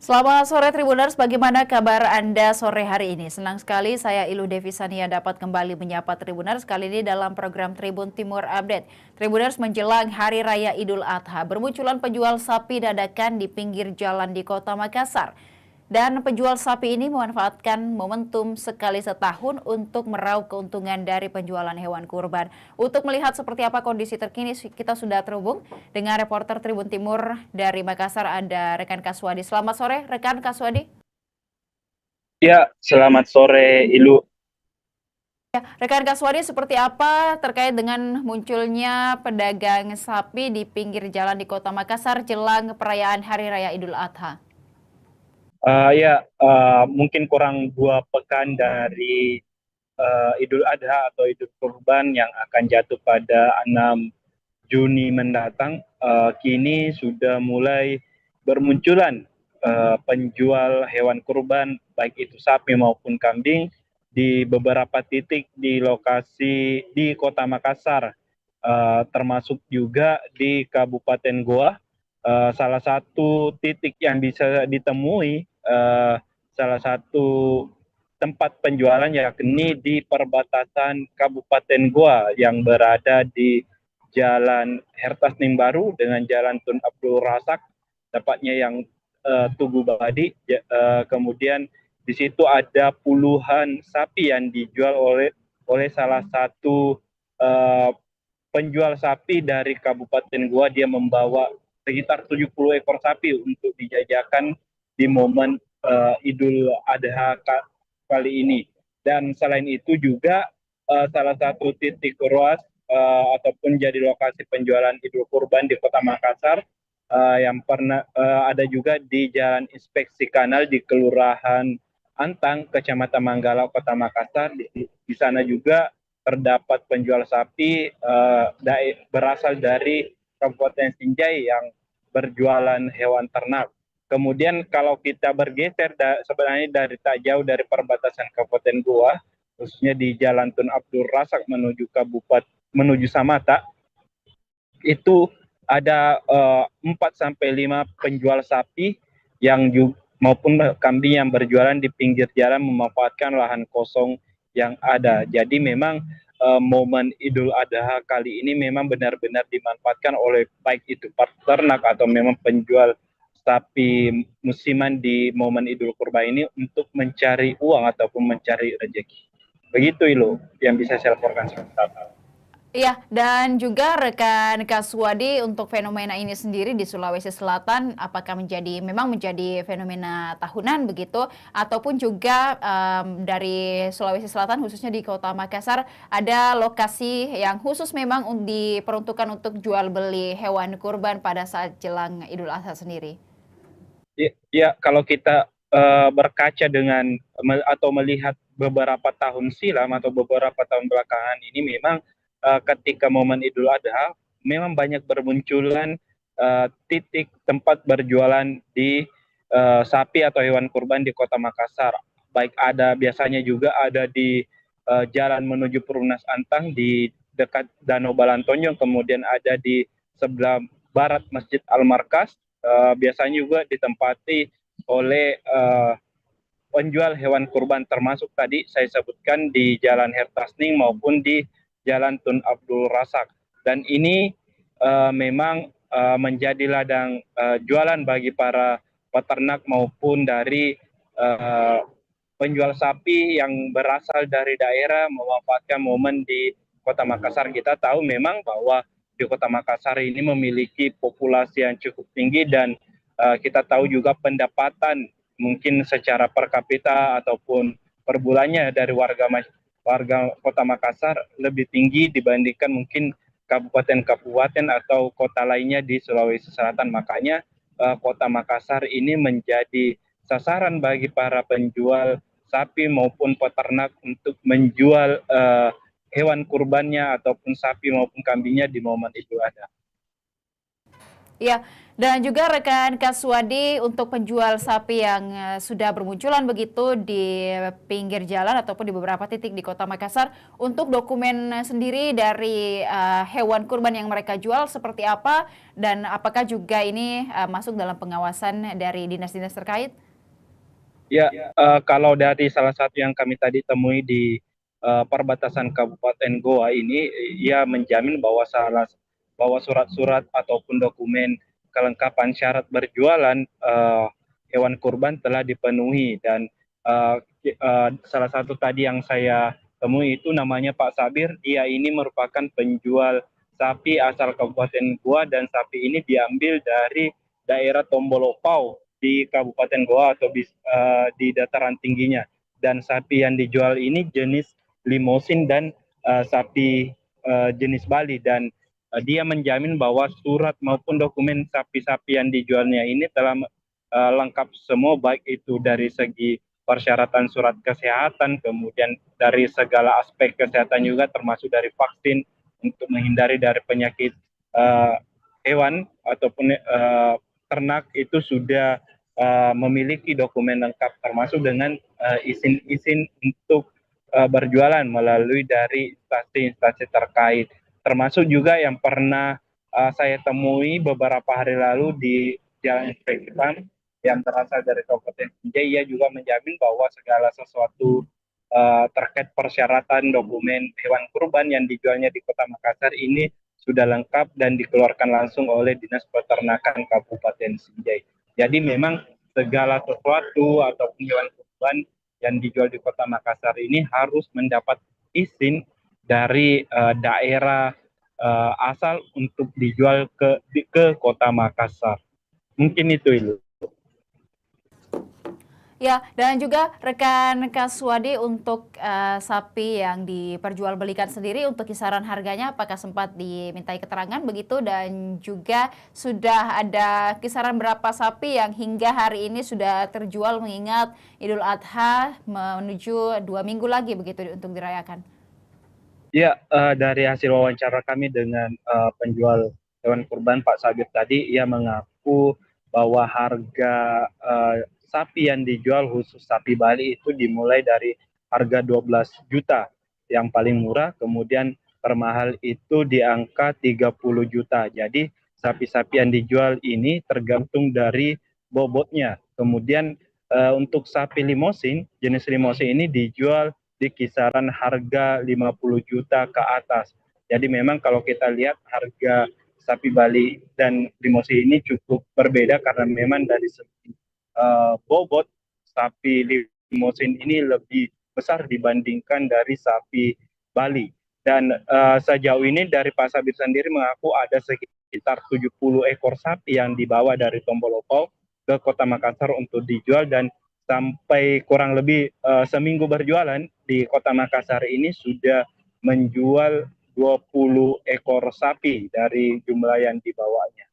Selamat sore Tribuners, bagaimana kabar Anda sore hari ini? Senang sekali saya Ilu Devi Sania dapat kembali menyapa Tribuners kali ini dalam program Tribun Timur Update. Tribuners menjelang Hari Raya Idul Adha, bermunculan penjual sapi dadakan di pinggir jalan di Kota Makassar. Dan penjual sapi ini memanfaatkan momentum sekali setahun untuk meraup keuntungan dari penjualan hewan kurban. Untuk melihat seperti apa kondisi terkini, kita sudah terhubung dengan reporter Tribun Timur dari Makassar, ada rekan Kaswadi. Selamat sore, rekan Kaswadi. Ya, selamat sore Ilu. Rekan Kaswadi, seperti apa terkait dengan munculnya pedagang sapi di pinggir jalan di Kota Makassar jelang perayaan Hari Raya Idul Adha? Mungkin kurang 2 pekan dari Idul Adha atau Idul Kurban yang akan jatuh pada 6 Juni mendatang, kini sudah mulai bermunculan penjual hewan kurban, baik itu sapi maupun kambing, di beberapa titik di lokasi di Kota Makassar, termasuk juga di Kabupaten Goa. Salah satu titik yang bisa ditemui, salah satu tempat penjualan yakni di perbatasan Kabupaten Goa yang berada di Jalan Hertas Nimbaru dengan Jalan Tun Abdul Razak, tepatnya yang Tugu Badi. Kemudian di situ ada puluhan sapi yang dijual oleh salah satu uh, penjual sapi dari Kabupaten Goa. Dia membawa sekitar 70 ekor sapi untuk dijajakan di momen Idul Adha kali ini. Dan selain itu juga salah satu titik ruas ataupun jadi lokasi penjualan Idul Kurban di Kota Makassar, yang pernah ada juga di Jalan Inspeksi Kanal di Kelurahan Antang, Kecamatan Manggala, Kota Makassar. Di sana juga terdapat penjual sapi berasal dari Kabupaten Sinjai yang berjualan hewan ternak. Kemudian kalau kita bergeser sebenarnya dari tak jauh dari perbatasan Kabupaten Goa, khususnya di Jalan Tun Abdul Razak menuju Samata, itu ada 4 sampai 5 penjual sapi yang maupun kambing yang berjualan di pinggir jalan memanfaatkan lahan kosong yang ada. Jadi memang momen Idul Adha kali ini memang benar-benar dimanfaatkan oleh baik itu peternak atau memang penjual sapi musiman di momen Idul Kurban ini untuk mencari uang ataupun mencari rezeki. Begitu Ilo yang bisa saya laporkan sementara. Iya, dan juga rekan Kaswadi, untuk fenomena ini sendiri di Sulawesi Selatan, apakah memang menjadi fenomena tahunan begitu, ataupun juga dari Sulawesi Selatan khususnya di Kota Makassar ada lokasi yang khusus memang diperuntukkan untuk jual beli hewan kurban pada saat jelang Idul Adha sendiri? Ya, kalau kita berkaca dengan atau melihat beberapa tahun silam atau beberapa tahun belakangan ini, memang ketika momen Idul Adha memang banyak bermunculan titik tempat berjualan di sapi atau hewan kurban di Kota Makassar. Baik biasanya juga ada di jalan menuju Perumnas Antang di dekat Danau Balantonyo, kemudian ada di sebelah barat Masjid Al-Markas. Biasanya juga ditempati oleh penjual hewan kurban, termasuk tadi saya sebutkan di Jalan Hertasning maupun di Jalan Tun Abdul Razak. Dan ini memang menjadi ladang jualan bagi para peternak maupun dari penjual sapi yang berasal dari daerah memanfaatkan momen di Kota Makassar. Kita tahu memang bahwa di Kota Makassar ini memiliki populasi yang cukup tinggi, dan kita tahu juga pendapatan mungkin secara per kapita ataupun per bulannya dari warga Kota Makassar lebih tinggi dibandingkan mungkin kabupaten-kabupaten atau kota lainnya di Sulawesi Selatan. Makanya Kota Makassar ini menjadi sasaran bagi para penjual sapi maupun peternak untuk menjual hewan kurbannya ataupun sapi maupun kambingnya di momen Idul Adha. Ya, dan juga rekan Kaswadi untuk penjual sapi yang sudah bermunculan begitu di pinggir jalan ataupun di beberapa titik di Kota Makassar, untuk dokumen sendiri dari hewan kurban yang mereka jual seperti apa dan apakah juga ini masuk dalam pengawasan dari dinas-dinas terkait? Ya, kalau dari salah satu yang kami tadi temui di perbatasan Kabupaten Goa ini, ia menjamin bahwa surat-surat ataupun dokumen kelengkapan syarat berjualan hewan kurban telah dipenuhi dan salah satu tadi yang saya temui itu namanya Pak Sabir. Dia ini merupakan penjual sapi asal Kabupaten Goa dan sapi ini diambil dari daerah Tombolopau di Kabupaten Goa atau di dataran tingginya. Dan sapi yang dijual ini jenis limosin dan sapi jenis Bali dan dia menjamin bahwa surat maupun dokumen sapi-sapi yang dijualnya ini telah lengkap semua, baik itu dari segi persyaratan surat kesehatan, kemudian dari segala aspek kesehatan juga termasuk dari vaksin untuk menghindari dari penyakit uh, hewan ataupun ternak itu sudah memiliki dokumen lengkap termasuk dengan izin-izin untuk berjualan melalui dari instansi-instansi terkait. Termasuk juga yang pernah saya temui beberapa hari lalu di Jalan Inspeksi PAM yang berasal dari Kabupaten Binjai, ia juga menjamin bahwa segala sesuatu terkait persyaratan dokumen hewan kurban yang dijualnya di Kota Makassar ini sudah lengkap dan dikeluarkan langsung oleh Dinas Peternakan Kabupaten Binjai. Jadi memang segala sesuatu ataupun hewan kurban yang dijual di Kota Makassar ini harus mendapat izin dari daerah asal untuk dijual ke Kota Makassar. Mungkin itu Ilu. Ya, dan juga rekan Kaswadi untuk sapi yang diperjualbelikan sendiri untuk kisaran harganya apakah sempat dimintai keterangan begitu dan juga sudah ada kisaran berapa sapi yang hingga hari ini sudah terjual mengingat Idul Adha menuju 2 minggu lagi begitu untuk dirayakan. Ya, dari hasil wawancara kami dengan penjual hewan kurban Pak Sabir tadi, ia mengaku bahwa harga sapi yang dijual khusus sapi Bali itu dimulai dari harga 12 juta yang paling murah, kemudian termahal itu di angka 30 juta. Jadi sapi-sapi yang dijual ini tergantung dari bobotnya. Kemudian untuk sapi limosin, jenis limosin ini dijual di kisaran harga 50 juta ke atas. Jadi memang kalau kita lihat harga sapi Bali dan limosin ini cukup berbeda karena memang dari segi bobot sapi limosin ini lebih besar dibandingkan dari sapi Bali. Dan sejauh ini dari Pak Sabir sendiri mengaku ada sekitar 70 ekor sapi yang dibawa dari Tombolopau ke Kota Makassar untuk dijual dan sampai kurang lebih seminggu berjualan di Kota Makassar ini sudah menjual 20 ekor sapi dari jumlah yang dibawanya.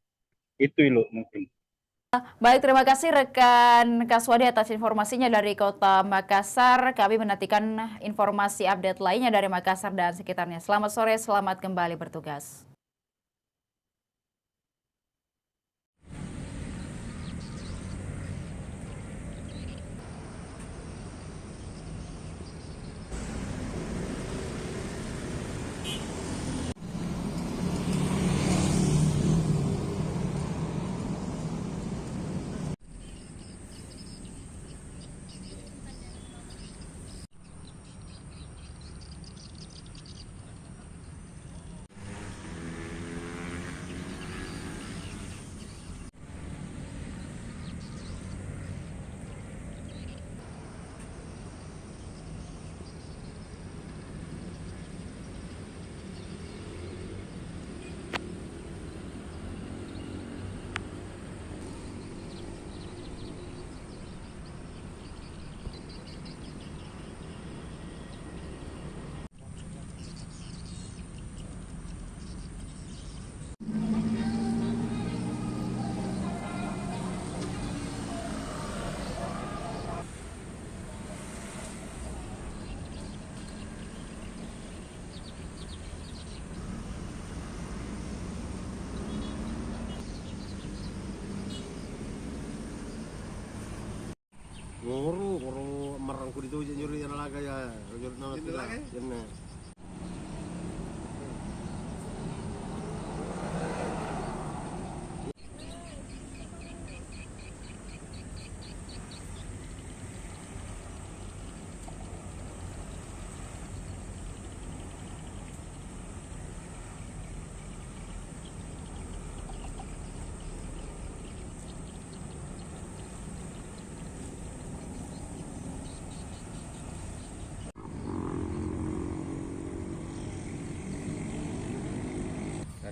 Itu Ilu mungkin. Baik, terima kasih rekan Kaswadi atas informasinya dari Kota Makassar. Kami menantikan informasi update lainnya dari Makassar dan sekitarnya. Selamat sore, selamat kembali bertugas.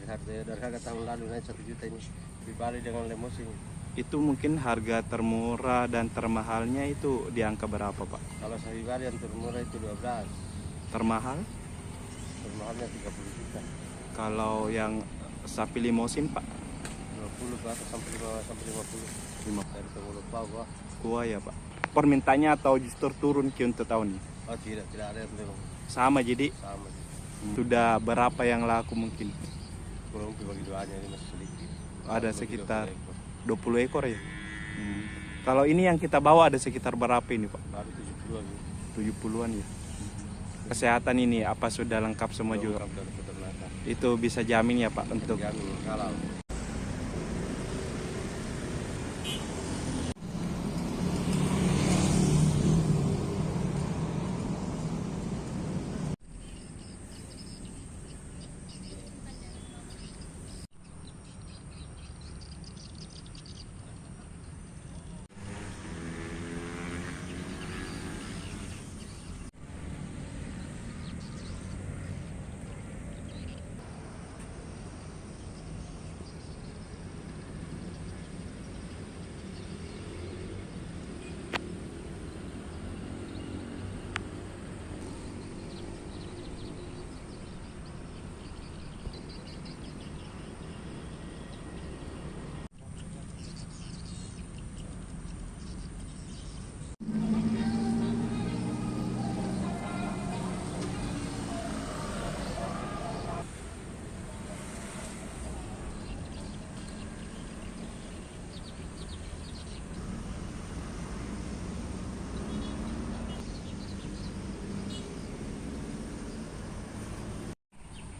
Dari harga tahun lalu naik 1 juta ini di Bali dengan limousine. Itu mungkin harga termurah dan termahalnya itu di angka berapa, Pak? Kalau sapi Bali yang termurah itu 12, Termahal? termahalnya 30 juta. Kalau yang sapi limosin, Pak? 20 ke atas sampai 50. Dari Tengulu Pau, Kuah ya, Pak. Permintaannya atau justru turun ke untuk tahun ini? oh tidak ada yang memang Sama, jadi sama. sudah berapa yang laku mungkin? Kurang lebih bagi doanya ini masih sedikit. Ada Lebih sekitar 20 ekor. 20 ekor ya? Kalau ini yang kita bawa ada sekitar berapa ini, Pak? Baru 70 lagi. 70-an ya? Kesehatan ini apa sudah lengkap semua juga? Lengkap dari peternakan. Itu bisa jamin ya, Pak, untuk Jamin halal.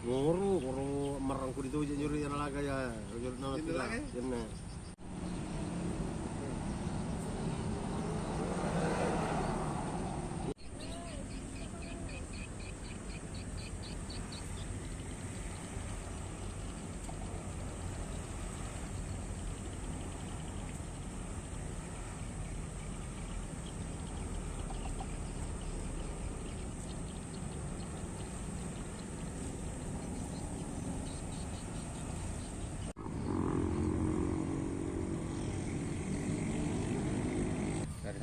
Guru merangkul itu nyuri yang laga ya, nyuri nama tidak, jenar. Dari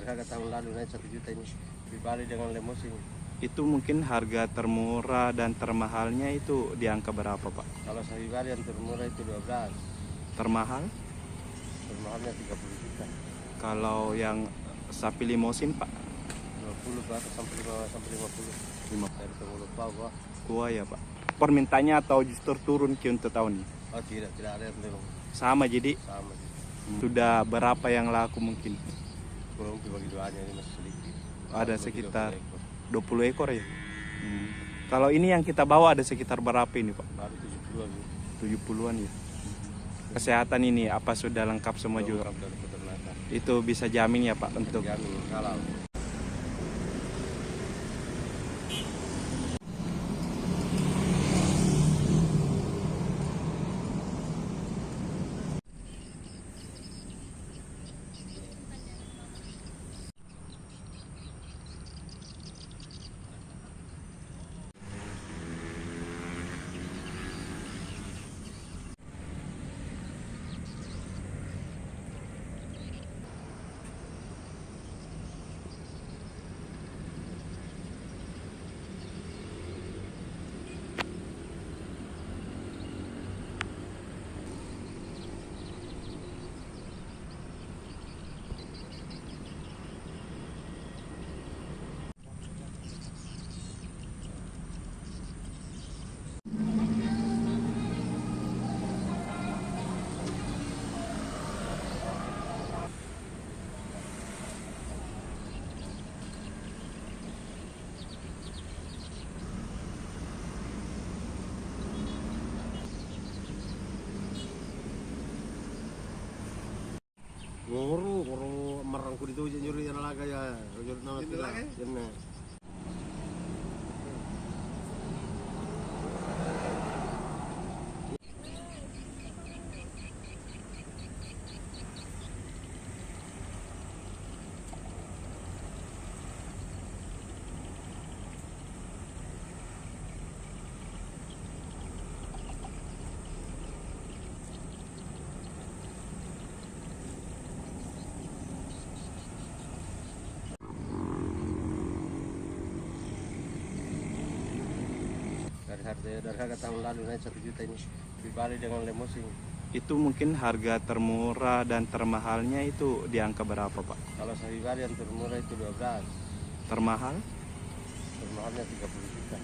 harga tahun lalu naik 1 juta ini di Bali dengan limousine. itu mungkin harga termurah dan termahalnya itu di angka berapa, Pak? Kalau sapi Bali yang termurah itu 12, Termahal? termahalnya 30 juta. Kalau yang sapi limosin, Pak? 20 ke atas sampai 50. Dari Tengulu Pau, Kuah ya, Pak. Permintaannya atau justru turun ke untuk tahun ini? oh tidak ada yang memang Sama, jadi sama. sudah berapa yang laku mungkin? Kurang lebih bagi doanya ini masih sedikit. Ada Lebih sekitar 20 ekor. 20 ekor ya? Kalau ini yang kita bawa ada sekitar berapa ini, Pak? Baru 70 lagi. 70-an ya? Kesehatan ini apa sudah lengkap semua juga? Lengkap dari peternakan. Itu bisa jamin ya, Pak, untuk Jamin halal. itu nyuri yang laga ya, nyuri nama tidak, jenar. Dari harga tahun lalu naik 1 juta ini di Bali dengan lemosing. Itu mungkin harga termurah dan termahalnya itu di angka berapa, Pak? Kalau sapi Bali yang termurah itu 12, Termahal? termahalnya 30 juta.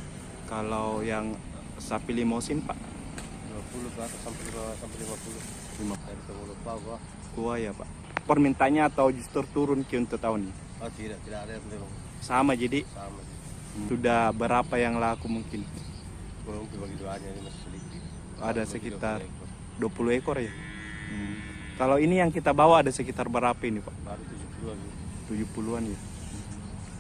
Kalau yang sapi limosin, Pak? 20 ke atas sampai 50. Dari Tengulu Pau, Kuah ya, Pak. Permintaannya atau justru turun ke untuk tahun ini? oh tidak ada yang belum Sama, jadi sama. sudah berapa yang laku mungkin? Belum bagi doanya ini masih sedikit. Ada Belum sekitar 30 ekor. 20 ekor ya? Kalau ini yang kita bawa ada sekitar berapa ini, Pak? Baru 70-an. 70-an ya?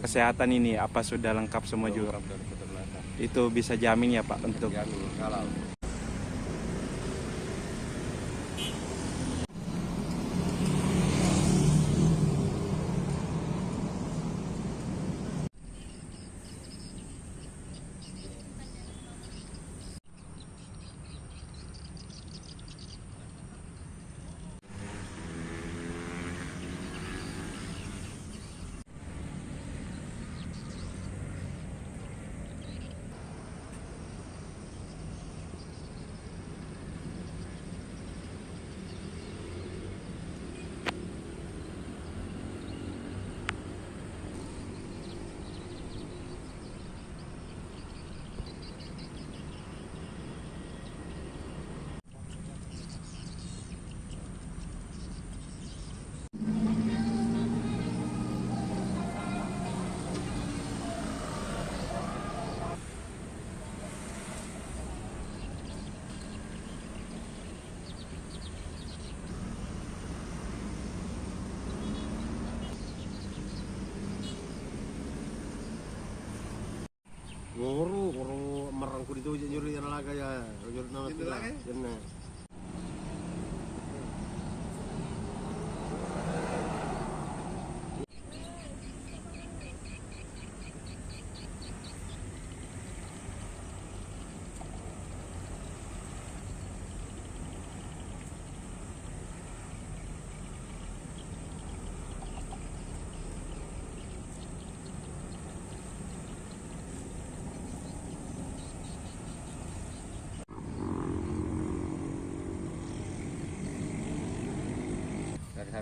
Kesehatan ini apa sudah lengkap semua juga? Lengkap dari peternakan. Itu bisa jamin ya, Pak, untuk Jamin halal. Guru merangkul itu nyuri yang laga ya, nyuri nama tidak, jenar.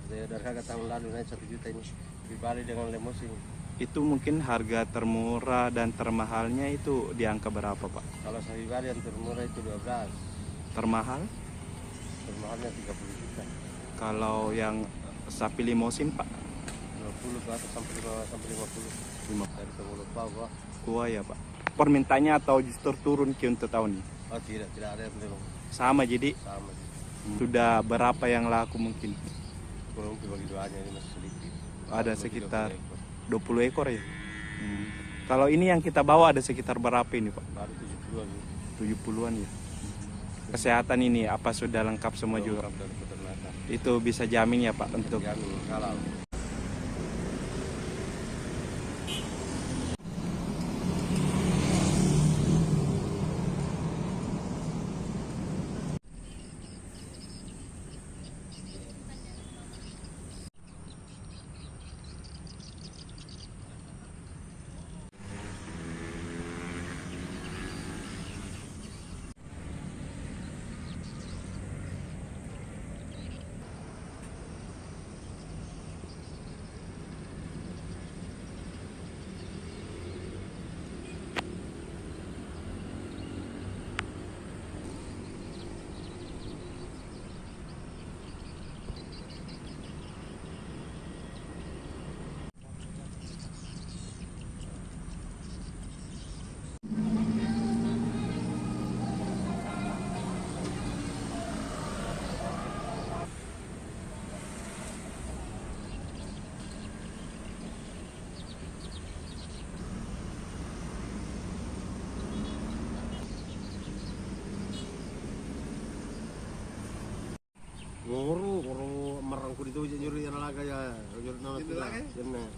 Dari harga tahun lalu naik 1 juta ini di Bali dengan lemosing. itu mungkin harga termurah dan termahalnya itu di angka berapa, Pak? Kalau sapi Bali yang termurah itu 12, Termahal? termahalnya 30 juta. Kalau yang sapi limosin, Pak? 20 ke atas sampai 50. Dari Tengulu Pau, Kuah ya, Pak. Permintaannya atau justru turun ke untuk tahun ini? oh tidak ada yang belum Sama, jadi sama. sudah berapa yang laku mungkin? Belum bagi doanya ini masih sedikit. Ada Belum sekitar 30 ekor. 20 ekor ya? Kalau ini yang kita bawa ada sekitar berapa ini, Pak? Baru 70-an. 70-an ya? Kesehatan ini apa sudah lengkap semua juga? Lengkap dari peternakan. Itu bisa jamin ya, Pak, untuk Jamin halal. Nguru merangkul itu nyuri yang laga ya. Nyuri nama tidak. Jenak.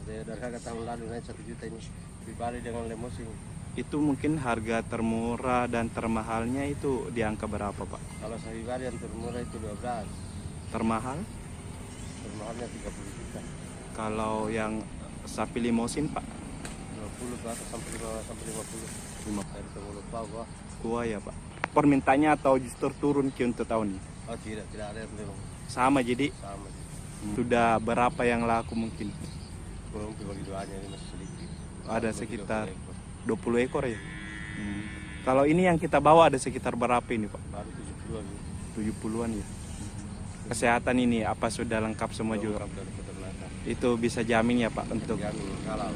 Dari harga tahun lalu naik 1 juta ini di Bali dengan lemosin. Itu mungkin harga termurah dan termahalnya itu di angka berapa, Pak? Kalau sapi Bali yang termurah itu 12, Termahal? termahalnya 30 juta. Kalau yang sapi limosin, Pak? 20 ke atas sampai 50. Dari Tengulu Pau, Kuah ya, Pak. Permintaannya atau justru turun untuk tahun ini? oh tidak ada yang belum Sama, jadi sama. sudah berapa yang laku mungkin? Belum bagi doanya ini masih sedikit. Ada Masih sekitar 20 ekor. 20 ekor ya? Kalau ini yang kita bawa ada sekitar berapa ini, Pak? Baru 70-an. 70-an ya? Kesehatan ini apa sudah lengkap semua juga? Lengkap dari peternakan. Itu bisa jamin ya, Pak, untuk Jamin halal.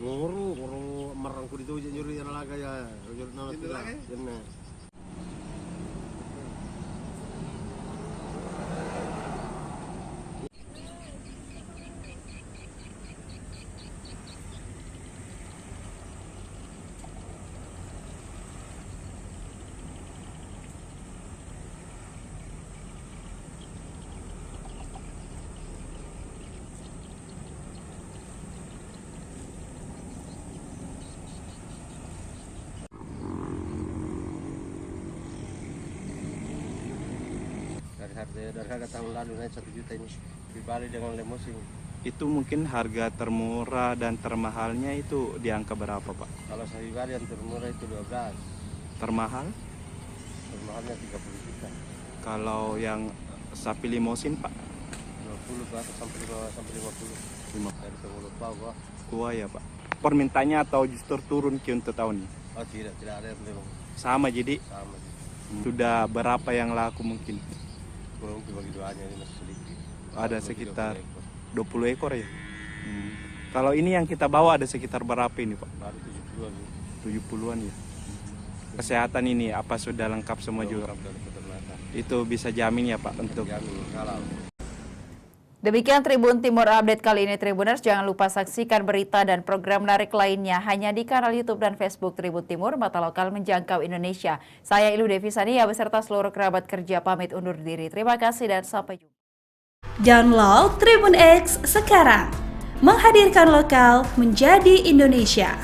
Nguru merangkul itu nyuri yang laga ya. Nyuri nama tidak. Jenak. Dari harga tahun lalu naik 1 juta ini di Bali dengan lemosin. itu mungkin harga termurah dan termahalnya itu di angka berapa, Pak? Kalau sapi Bali yang termurah itu 12, Termahal? termahalnya 30 juta. Kalau yang sapi limosin, Pak? 20 ke atas sampai 50. Dari Tengulu Pau, Kuah ya, Pak. Permintaannya atau justru turun untuk tahun ini? oh tidak ada yang belum Sama, jadi sama. sudah berapa yang laku mungkin? Belum bagi doanya ini masih sedikit. Ada Baru sekitar 20 ekor. 20 ekor ya? Kalau ini yang kita bawa ada sekitar berapa ini, Pak? Baru 70-an. 70-an ya? Kesehatan ini apa sudah lengkap semua juga? Lengkap dari peternakan. Itu bisa jamin ya, Pak, untuk Jamin halal. Demikian Tribun Timur Update kali ini, Tribuners. Jangan lupa saksikan berita dan program menarik lainnya hanya di kanal YouTube dan Facebook Tribun Timur, mata lokal menjangkau Indonesia. Saya Ilu Devisania beserta seluruh kerabat kerja pamit undur diri. Terima kasih dan sampai jumpa. Download Tribun X sekarang. Menghadirkan lokal menjadi Indonesia.